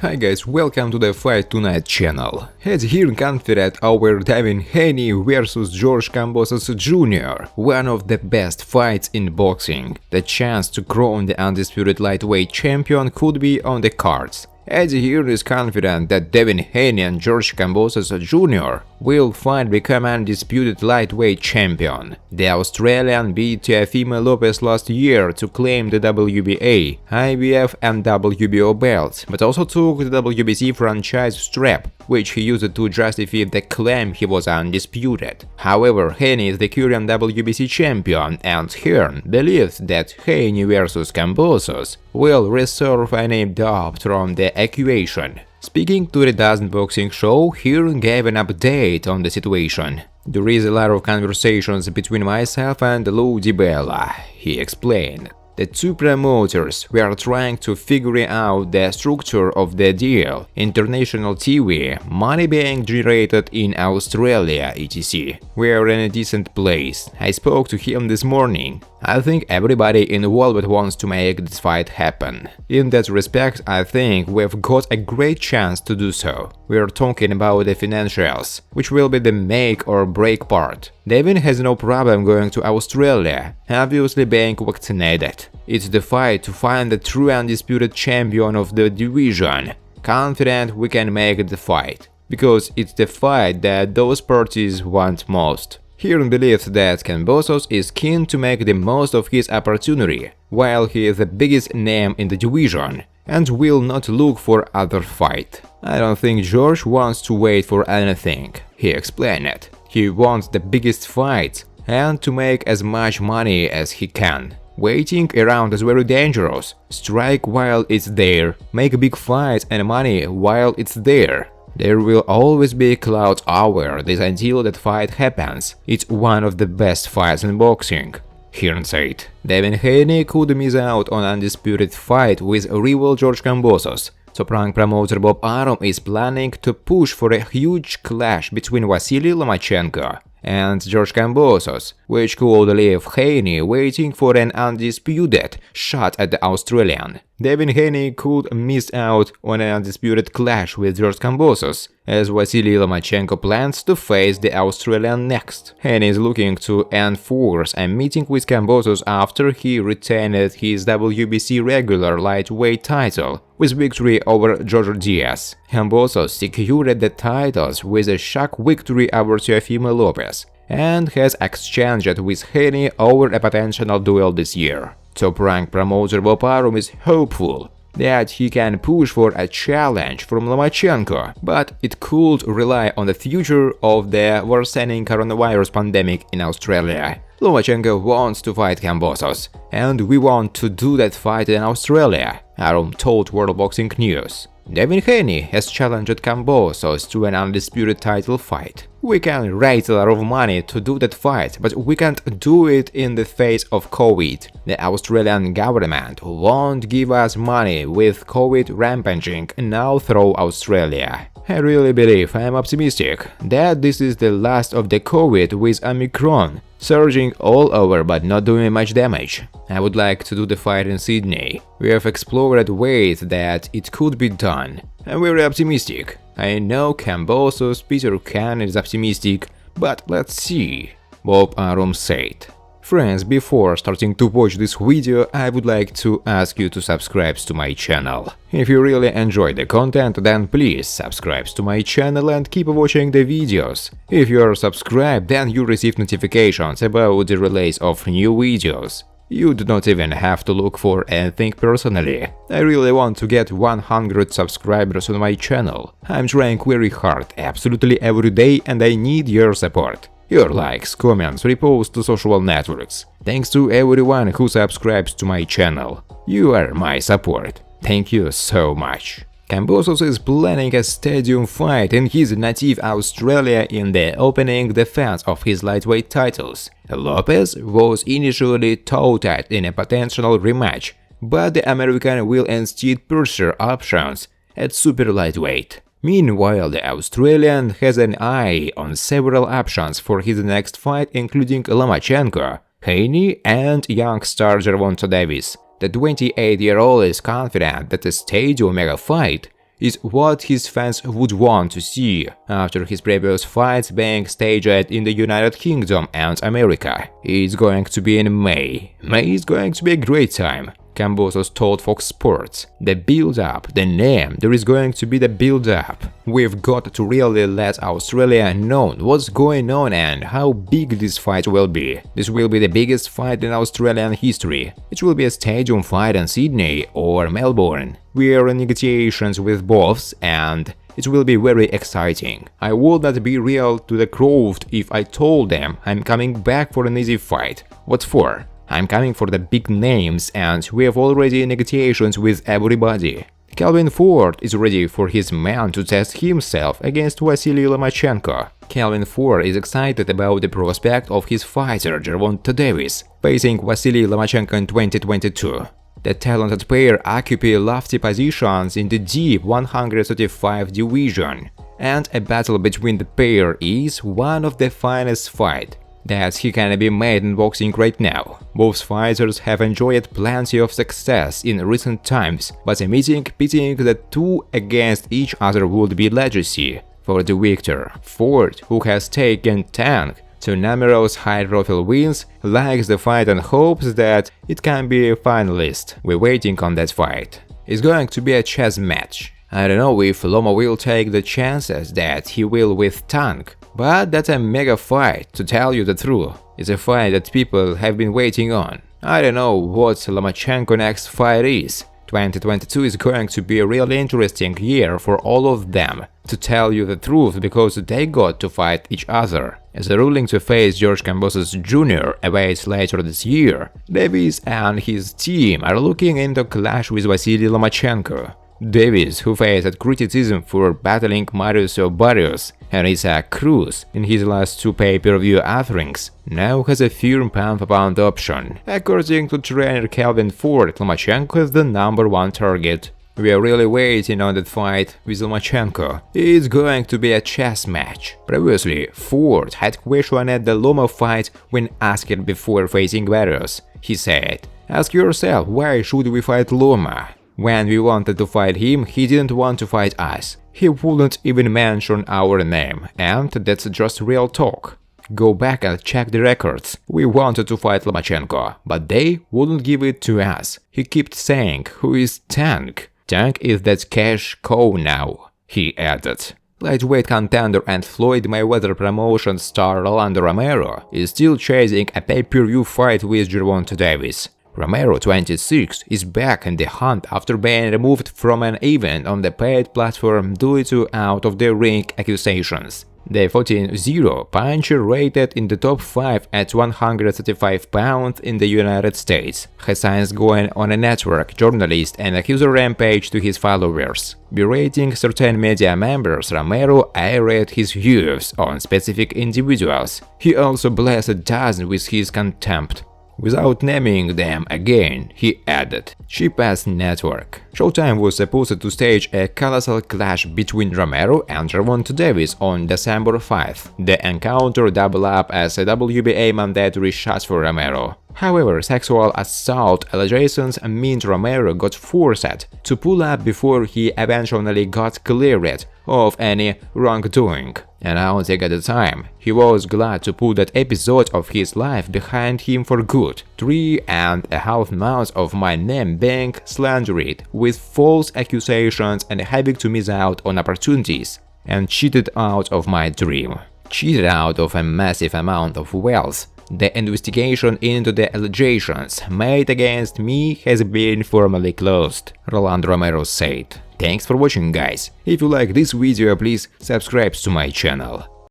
Hi guys, welcome to the Fight Tonight channel. It's Hearn confident over Devin Haney vs George Kambosos Jr., one of the best fights in boxing. The chance to crown the undisputed lightweight champion could be on the cards. Eddie Hearn is confident that Devin Haney and George Kambosos Jr. will fight become undisputed lightweight champion. The Australian beat Teofimo Lopez last year to claim the WBA, IBF and WBO belts, but also took the WBC franchise strap, which he used to justify the claim he was undisputed. However, Haney is the current WBC champion, and Hearn believes that Haney vs Kambosos will resolve any doubt from the equation. Speaking to the DAZN Boxing Show, Hearn gave an update on the situation. "There is a lot of conversations between myself and Lou DiBella," he explained. "The two promoters were trying to figure out the structure of the deal, international TV, money being generated in Australia, etc. We're in a decent place. I spoke to him this morning. I think everybody involved wants to make this fight happen. In that respect, I think we've got a great chance to do so. We're talking about the financials, which will be the make or break part. Devin has no problem going to Australia, obviously being vaccinated. It's the fight to find the true undisputed champion of the division. Confident we can make the fight, because it's the fight that those parties want most." Hearn believes that Kambosos is keen to make the most of his opportunity, while he is the biggest name in the division, and will not look for other fight. "I don't think George wants to wait for anything," he explained. "He wants the biggest fight and to make as much money as he can. Waiting around is very dangerous. Strike while it's there, make big fights and money while it's there. There will always be clouds over this until that fight happens. It's one of the best fights in boxing," Hearn said. Devin Haney could miss out on undisputed fight with rival George Kambosos. Top-rank promoter Bob Arum is planning to push for a huge clash between Vasily Lomachenko and George Kambosos, which could leave Haney waiting for an undisputed shot at the Australian. Devin Haney could miss out on an undisputed clash with George Kambosos, as Vasily Lomachenko plans to face the Australian next. Haney is looking to enforce a meeting with Kambosos after he retained his WBC regular lightweight title with victory over George Diaz. Kambosos secured the titles with a shock victory over Teofimo Lopez and has exchanged with Haney over a potential duel this year. Top-rank promoter Bob Arum is hopeful that he can push for a challenge from Lomachenko, but it could rely on the future of the worsening coronavirus pandemic in Australia. "Lomachenko wants to fight Kambosos, and we want to do that fight in Australia," Arum told World Boxing News. Devin Haney has challenged Kambosos to an undisputed title fight. "We can raise a lot of money to do that fight, but we can't do it in the face of COVID. The Australian government won't give us money with COVID rampaging now through Australia. I really believe I am optimistic that this is the last of the COVID with Omicron surging all over but not doing much damage. I would like to do the fight in Sydney. We have explored ways that it could be done. I'm very optimistic. I know Kambosos, Peter Khan is optimistic, but let's see," Bob Arum said. Friends, before starting to watch this video, I would like to ask you to subscribe to my channel. If you really enjoy the content, then please subscribe to my channel and keep watching the videos. If you are subscribed, then you receive notifications about the release of new videos. You do not even have to look for anything personally. I really want to get 100 subscribers on my channel. I'm trying very hard, absolutely every day, and I need your support. Your likes, comments, reposts to social networks. Thanks to everyone who subscribes to my channel. You are my support. Thank you so much. Kambosos is planning a stadium fight in his native Australia in the opening defense of his lightweight titles. Lopez was initially touted in a potential rematch, but the American will instead pursue options at super lightweight. Meanwhile, the Australian has an eye on several options for his next fight, including Lomachenko, Haney and young star Gervonta Davis. The 28-year-old is confident that a stadium mega fight is what his fans would want to see after his previous fights being staged in the United Kingdom and America. It's going to be in May. May is going to be a great time. Kambosos told Fox Sports. The build-up, the name, there is going to be the build-up. We've got to really let Australia know what's going on and how big this fight will be. This will be the biggest fight in Australian history. It will be a stadium fight in Sydney or Melbourne. We are in negotiations with both and it will be very exciting. I would not be real to the crowd if I told them I'm coming back for an easy fight. What for? I'm coming for the big names and we have already negotiations with everybody. Calvin Ford is ready for his man to test himself against Vasily Lomachenko. Calvin Ford is excited about the prospect of his fighter Gervonta Davis facing Vasily Lomachenko in 2022. The talented pair occupy lofty positions in the deep 135 division, and a battle between the pair is one of the finest fights that can be made in boxing right now. Both fighters have enjoyed plenty of success in recent times, but a meeting pitting the two against each other would be legacy for the victor. Ford, who has taken Tank to numerous high-profile wins, likes the fight and hopes that it can be a finalist. We're waiting on that fight. It's going to be a chess match. I don't know if Loma will take the chances that he will with Tank, but that's a mega fight, to tell you the truth. It's a fight that people have been waiting on. I don't know what Lomachenko's next fight is. 2022 is going to be a really interesting year for all of them, to tell you the truth, because they got to fight each other. As a ruling to face George Kambosos Jr. awaits later this year, Davis and his team are looking into clash with Vasily Lomachenko. Davis, who faced criticism for battling Mauricio Barrios and Isaac Cruz in his last two pay-per-view offerings, now has a firm pound-for-pound option. According to trainer Calvin Ford, Lomachenko is the #1 target. We are really waiting on that fight with Lomachenko. It's going to be a chess match. Previously, Ford had questioned the Loma fight when asked before facing Barrios. He said, "Ask yourself, why should we fight Loma? When we wanted to fight him, he didn't want to fight us. He wouldn't even mention our name, and that's just real talk. Go back and check the records. We wanted to fight Lomachenko, but they wouldn't give it to us. He kept saying, 'Who is Tank?' Tank is that cash cow now," he added. Lightweight contender and Floyd Mayweather promotion star Rolando Romero is still chasing a pay-per-view fight with Gervonta Davis. Romero, 26, is back in the hunt after being removed from an event on the paid platform due to out-of-the-ring accusations. The 14-0 puncher rated in the top 5 at 135 pounds in the United States has since gone on a network journalist and accuser rampage to his followers. Berating certain media members, Romero aired his views on specific individuals. He also blessed DAZN with his contempt. Without naming them again, he added, "Cheap ass network." Showtime was supposed to stage a colossal clash between Romero and Gervonta Davis on December 5th. The encounter doubled up as a WBA mandatory shot for Romero. However, sexual assault allegations meant Romero got forced to pull up before he eventually got cleared of any wrongdoing. Announcing at the time, he was glad to put that episode of his life behind him for good. 3.5 months of my name being slandered with false accusations and having to miss out on opportunities, and cheated out of my dream. Cheated out of a massive amount of wealth. The investigation into the allegations made against me has been formally closed, Rolando Romero said. Thanks for watching, guys. If you like this video, please subscribe to my channel.